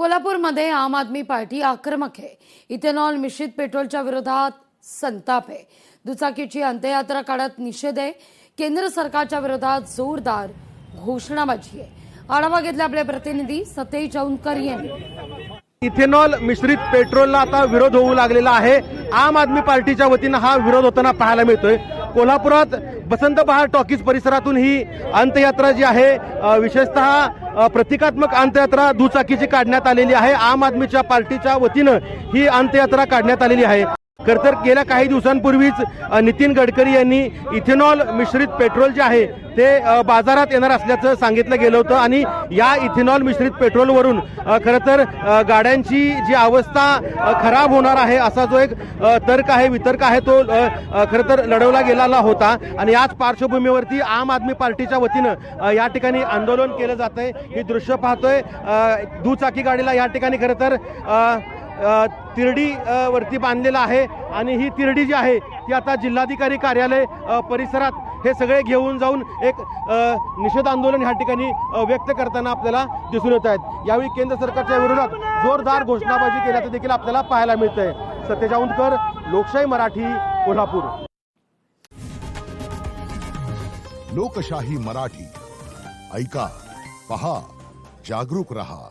कोल्हापूरमध्ये आम आदमी पार्टी आक्रमक आहे। इथेनॉल मिश्रित पेट्रोलच्या विरोधात संताप आहे। दुचाकीची अंत्ययात्रा काढत निषेध आहे। केंद्र सरकारच्या विरोधात जोरदार घोषणाबाजी आहे। आढावा घेतला आपले प्रतिनिधी सतेज औंधकर यांनी। इथेनॉल मिश्रित पेट्रोलला आता विरोध होऊ लागलेला आहे। आम आदमी पार्टीच्या वतीने हा विरोध होताना पाहायला मिळतोय। कोल्हापुरात बसंत बहार टॉकीज परिसरातून ही अंत्ययात्रा जी आहे विशेषतः प्रतिकात्मक अंत्ययात्रा दुचाकीची काढण्यात आलेली आहे। आम आदमीच्या पार्टीच्या वतीने ही अंत्ययात्रा काढण्यात आलेली आहे। खरं तर गेल्या काही दिवसांपूर्वीच नितीन गडकरी यांनी इथेनॉल मिश्रित पेट्रोल जे आहे ते बाजारात येणार असल्याचं सांगितलं गेलं होतं आणि या इथेनॉल मिश्रित पेट्रोलवरून खरं तर गाड्यांची जी अवस्था खराब होणार आहे असा जो एक तर्क आहे वितर्क आहे तो खरं तर लढवला गेलेला होता आणि याच पार्श्वभूमीवरती आम आदमी पार्टीच्या वतीनं या ठिकाणी आंदोलन केलं जात आहे। हे दृश्य पाहतोय दुचाकी गाडीला या ठिकाणी खरं तर तिरडी वरती बांधलेला आहे आणि ही तिरडी जी आहे ती आता जिल्हाधिकारी कार्यालय परिसरात हे सगळे घेऊन जाऊन एक निषेध आंदोलन या ठिकाणी व्यक्त करताना आपल्याला दिसून येत आहेत। यावेळी केंद्र सरकारच्या विरोधात जोरदार घोषणाबाजी केल्याचं देखील आपल्याला पाहायला मिळतंय। सतेज औंधकर, लोकशाही मराठी, कोल्हापूर। लोकशाही मराठी ऐका, पहा, जागरूक रहा।